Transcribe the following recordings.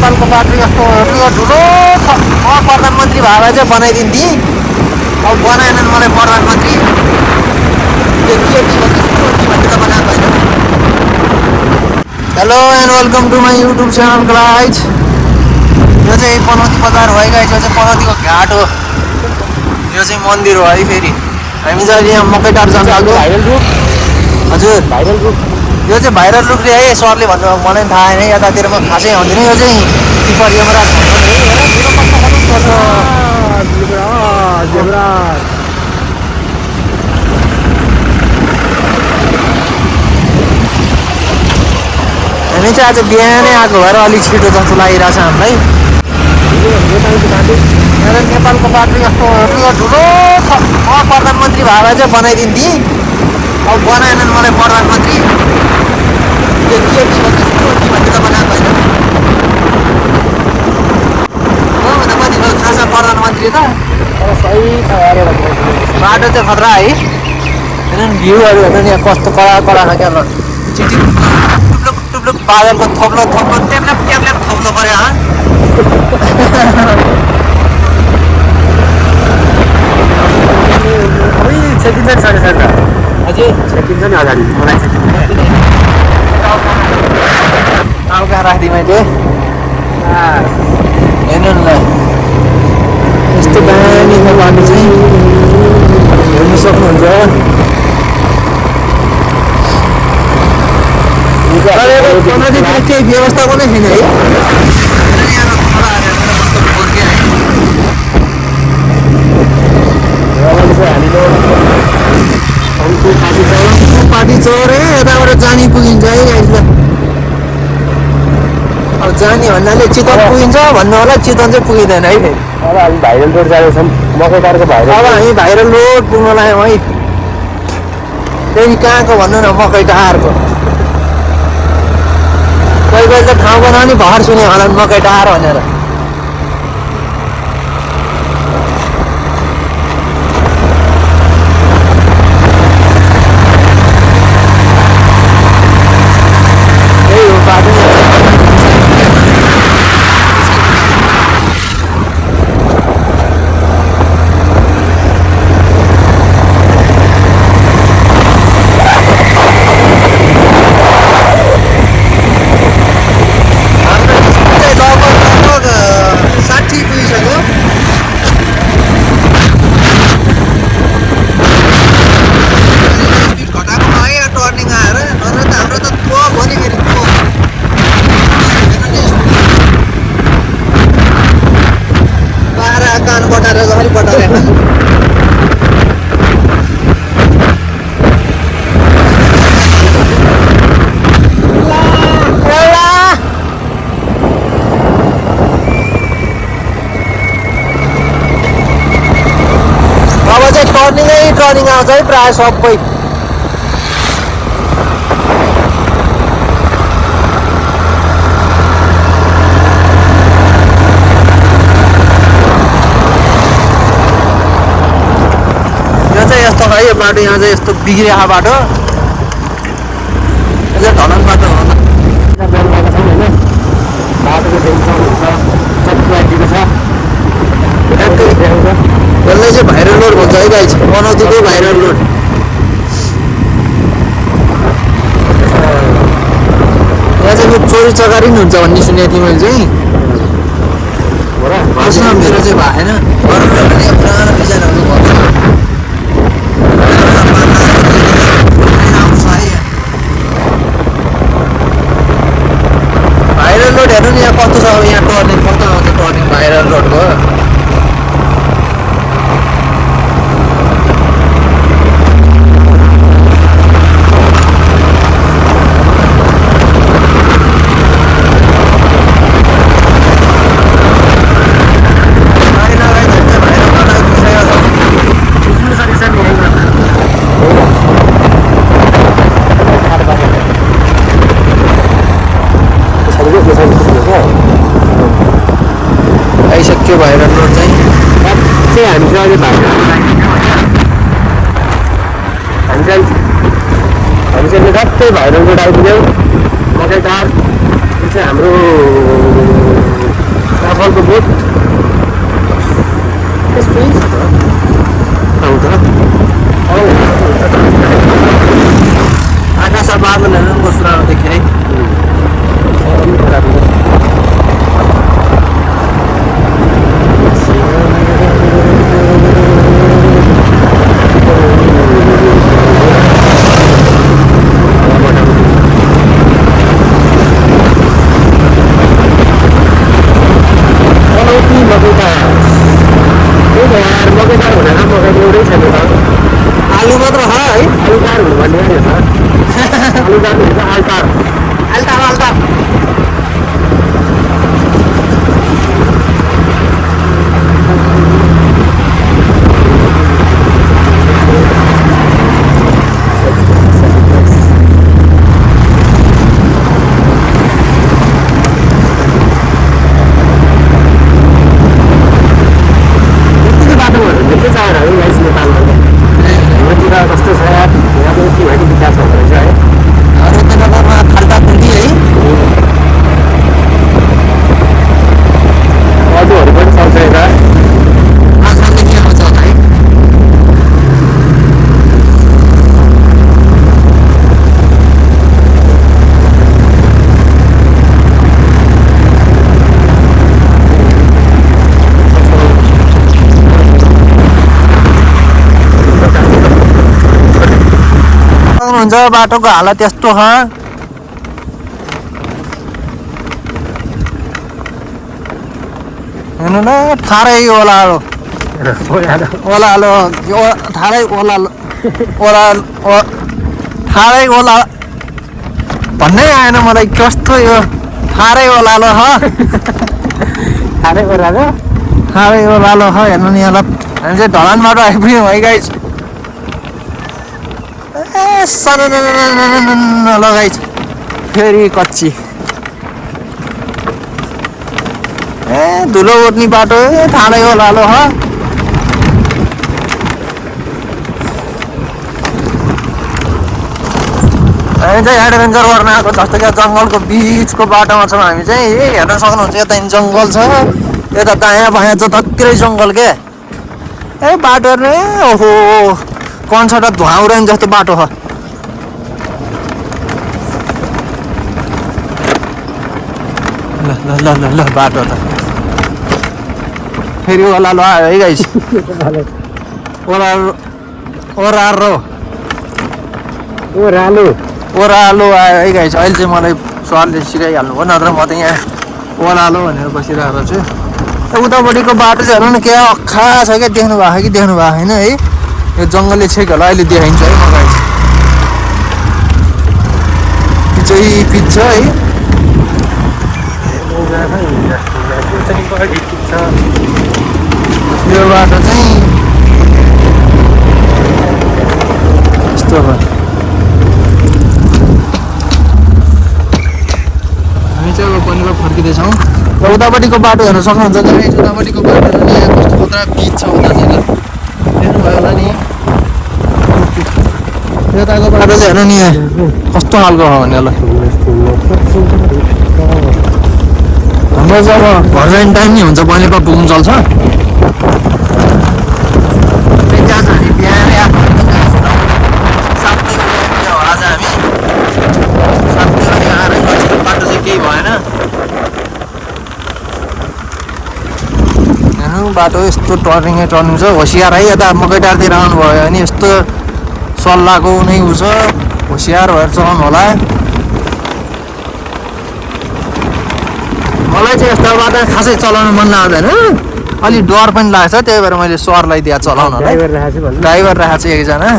नेपालको बाटो यस्तो ठुलो प्रधानमन्त्री भए चाहिँ बनाइदिन्थे। अब बनाएनन् मलाई प्रधानमन्त्री। Hello and welcome to my YouTube channel guys. यो चाहिँ पनौती बजार हो है गाइज। यो चाहिँ पनौतीको घाट हो। यो चाहिँ मन्दिर हो है। फेरि हामी चाहिँ अहिले यहाँ मकैटार जान लाग्यो। भाइरल रुट हजुर, भाइरल रुट। यो चाहिँ भाइरल रुट रे है सरले भन्नु, मलाई पनि थाहा छैन। यतातिरमा खासै आउँदैन। यो चाहिँ टिपर यमराज हामी चाहिँ आज बिहानै आएको भएर अलिक छिटो जस्तो लागिरहेछ हामीलाई। नेपालको बाटो यस्तो ठुलो प्रधानमन्त्री भए चाहिँ बनाइदिन्थे। अब बनाएनन् मलाई प्रधानमन्त्री। भन्ने त बनाएको होइन हो त कति खासा प्रधानमन्त्री त। तर सही छ अरे बाटो चाहिँ खतरा है। हेर्नु भ्यूहरू हेर्नु यहाँ कस्तो कडा कडा छ क्या। चिटी टुप्लुक बादलको थप्लो ट्याप्ल्याप थप्लो पऱ्यो। छेकिन्छ नि साढे सात अझै छेकिन्छ नि अगाडि मलाई अब कहाँ राखिदिएँ मैले। हेर्नु न यस्तो दामी छ बाटो चाहिँ हेर्नु सक्नुहुन्छ। केही व्यवस्था पनि छैन है। पार्टी चोरे यताबाट जानी पुगिन्छ है गाइजलाई। अब जाने भन्नाले चितवन पुगिन्छ भन्नु होला। चितवन चाहिँ पुगिँदैन है। फेरि अब हामी भाइरल रोड जाँदैछौँ। मकैटारको भाइरल। अब हामी भाइरल रोड पुग्न लाग्यौँ है। फेरि कहाँको भन्नु न, मकैटारको। कोही कोही त ठाउँको नाम नि भर सुने होला मकैटार भनेर। टर्निङ आउँछ है प्रायः सबै। यो चाहिँ यस्तो है यो बाटो। यहाँ चाहिँ यस्तो बिग्रिएको बाटो। यो चाहिँ ढलान बाटो हो। बाटोको टेन्सन हुन्छ चक्लाइदिएको छ। यसलाई चाहिँ भाइरल रोड भन्छ है गाइज। पनौतीको viral road. यहाँ चाहिँ चोरी चकारी पनि हुन्छ भन्ने सुनेको थिएँ मैले चाहिँ। प्रश्न मेरो चाहिँ भएन। पुरानो डिजाइनहरू भन्छ। भाइरल रोड हेर्नु नि यहाँ कस्तो छ। यहाँ टर्निङ कस्तो आउँछ टर्निङ भाइरल रोडको। आइसक्यो भाइरल रोड चाहिँ। हामी चाहिँ अहिले हामी चाहिँ टक्कै भाइरल रोड आइपुग्यौँ। मकैटार यो चाहिँ हाम्रो जङ्गलको बोट आकाश बादलहरू पनि कस्तो राम्रो देखियो है। आलु मात्र छ है। आलुदार हुनु भन्ने होइन त आलुदार हुन्छ आल्टार आल्टार आल्टार यतिकै बाटोहरू निकै चाहेर है गाइस नेपालमा हाम्रोतिर कस्तो छ यार यहाँ त यति भएकै विकास हुँदो रहेछ है रत्नगरमा खाल्टा खुल्टी है। अटोहरू पनि चल्छ यता आजकलदेखि आउँछ होला है। हुन्छ बाटोको हालत यस्तो छ। हेर्नु न ठारै ओह्रालो ओह्रालो ठारै ठारै ओह्ला भन्नै आएन मलाई कस्तो यो ठारै ओह्रालो छ। खाने कुराको ठारै ओह्रालो छ। हेर्नु नि यहाँ हामी चाहिँ ढलान बाटो आइपुग्यौँ है गाइस। लगाइछ फेरि कच्ची धुलो उठ्ने बाटो ठाडै ओह्रालो छ। हामी चाहिँ एडभेन्चर गर्न आएको जस्तो कि जङ्गलको बिचको बाटोमा छौँ हामी चाहिँ। हेर्न सक्नुहुन्छ यता जङ्गल छ, यता दायाँ बायाँ जतातिरै जङ्गल के। बाटोहरू ओहो कन्सर्ट धुवा उडाउने जस्तो बाटो छ। ल ल ल ल ल बाटो त फेरि ओह्रालो आयो है गाइस। ओह्रालो ओह्रालो ओह्रालो ओह्रालो आयो है गाइस। अहिले चाहिँ मलाई सरले सिकाइहाल्नु भयो, नत्र म त यहाँ ओह्रालो भनेर बसिरहेको छु। उतापट्टिको बाटो चाहिँ हेर्नु न क्या अख्खा छ क्या। देख्नु भएको कि देख्नु भएको छैन है। यो जङ्गलले छेक होला अहिले देखाइन्छ है म गाइस। चाहिँ पिच छ है। यो बाटो चाहिँ यस्तो हो। हामी चाहिँ अब पनिर फर्किँदैछौँ र उतापट्टिको बाटो हेर्न सक्नुहुन्छ गाइस। उतापट्टिको बाटो नि यहाँ कस्तो खतरा पिच छ उता चाहिँ ल देख्नुभयो होला नि। यताको बाटो चाहिँ हेर्नु नि कस्तो खालको हो भने ल। हाम्रो चाहिँ अब घर जाने टाइम नि हुन्छ, बनेपा पुग्नु चल्छ। आज हामी 7 बजी आएर बाटो चाहिँ केही भएन। बाटो यस्तो टर्निङ छ, होसियार है। यता मकैटारतिर आउनुभयो भने यस्तो सल्लाहको नै उ छ, होसियार भएर चलाउनु होला। मलाई चाहिँ यस्तो बाटो खासै चलाउनु मन लाग्दैन, अलिक डर पनि लाग्छ। त्यही भएर मैले सरलाई दिएको चलाउन। ड्राइभर राखेको छ एकजना।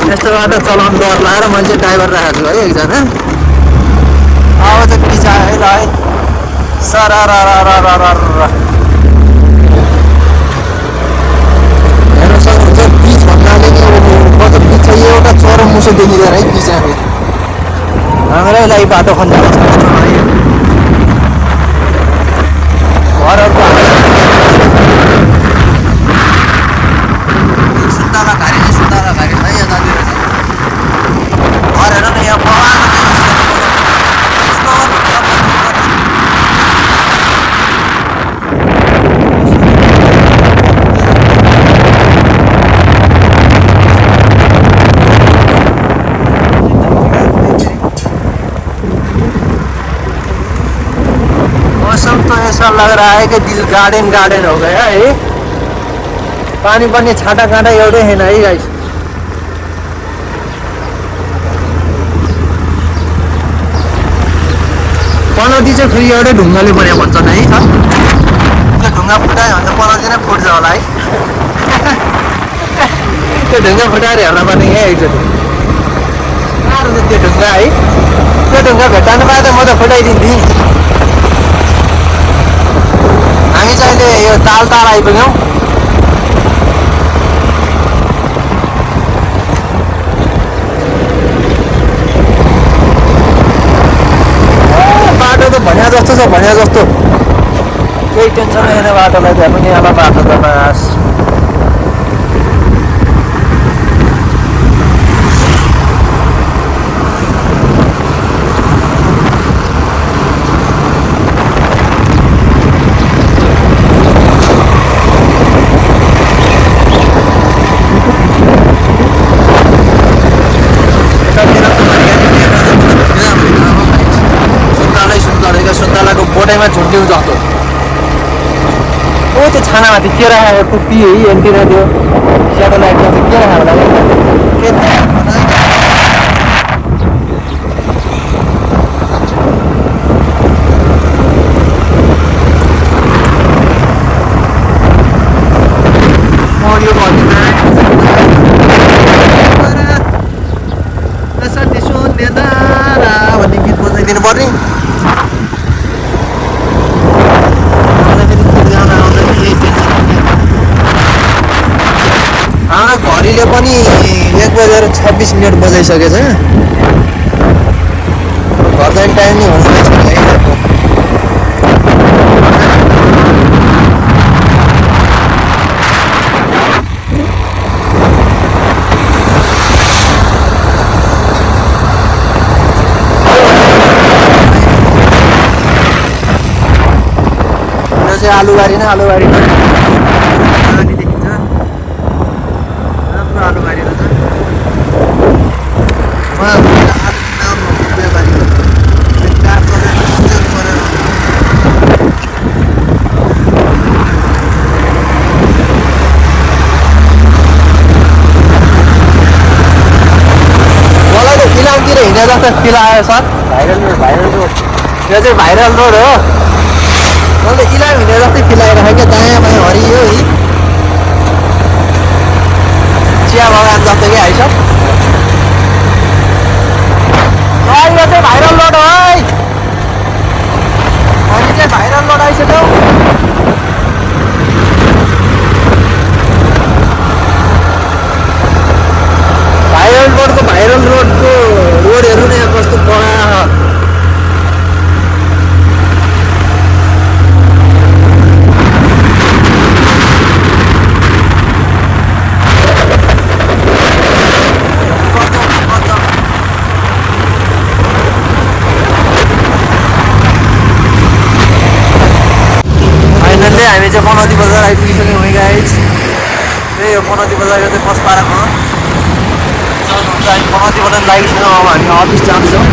यस्तो बाटो चलाउनु डर लागेर मैले चाहिँ ड्राइभर राखेको छु है एकजना। अब चाहिँ पिछा है ल है सरा हेर्न सक्नुहुन्छ बिच भन्नाले मतलब बिच छ एउटा चरो मुसो देखिँदैन है बिचमा। फेरि हाम्रै लागि बाटो खन्जाएको छ घरहरूको सुन्तला घारी छ यतातिर चाहिँ घर हेर न यहाँ रहा है कि दिल गार्डन गार्डन हो गया है। पानी पनि छाटा काँटा एउटै छैन है गाइस। पनौती चाहिँ फेरि एउटै ढुङ्गाले बन्यो भन्छन् है छ। त्यो ढुङ्गा फुटायो भने त पनौती नै फुट्छ होला है। त्यो ढुङ्गा फुटाएर हेर्न पर्ने है एकचोटि। साह्रो छ त्यो ढुङ्गा है। त्यो ढुङ्गा भेट्टाउनु पाए त म त फुटाइदिन्थेँ। हामी चाहिँ अहिले यो ताल आइपुग्यौँ। बाटो त भन्या जस्तो छ, भन्या जस्तो केही टेन्सन छैन बाटोलाई। त्यहाँ पनि अब बाटो त बास बोटाइमा झुन्ड्यौँ जस्तो। ओ त्यो छानामाथि के राखेको टुप्पी है एन्टिना त्यो स्याटेलाइटमा चाहिँ के राखेको होला के भन्ने गीत बजाइदिनु पर्ने। हाम्रो घडीले पनि 1:26 बजाइसकेछ। घर जाने टाइम नै हुँदैन रहेछ है। यो चाहिँ आलुबारी नै आलुबारी आलुबारी रहेछ। मलाई त फिल्मतिर हिँडे जस्तो फिल आयो सर। भाइरल रोड यो चाहिँ भाइरल रोड हो। मैले त इलाम हिँडे जस्तै फिल आइरहेको क्या। दायाँ बायाँ हरियो है चिया बगान जस्तो क्या आइस। यो चाहिँ भाइरल रोड हो है। हामी चाहिँ भाइरल रोड आइसक्यौँ। भाइरल रोडको रोडहरू नै कस्तो कडा। हामी चाहिँ पनौती बजार आइपुगिसक्यौँ है गाइस। त्यही हो पनौती बजारको चाहिँ बस पार्क हो। हामी पनौती बजार लागिसक्यौँ। अब हामी अफिस जान्छौँ।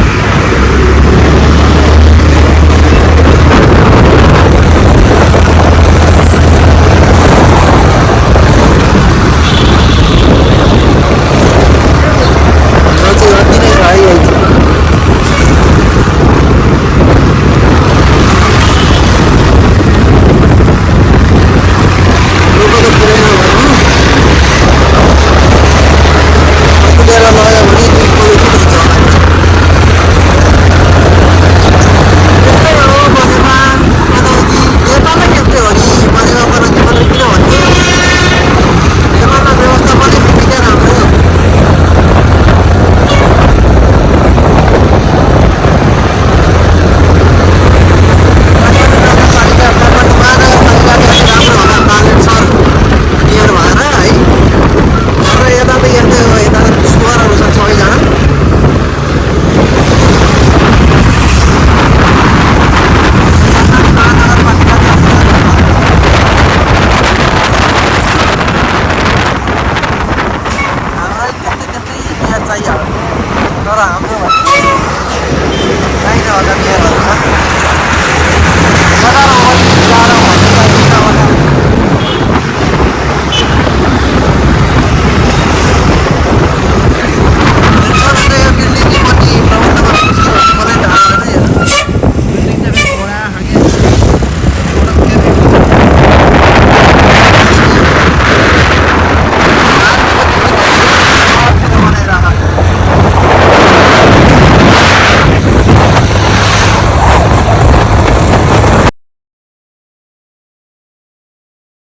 तर हाम्रो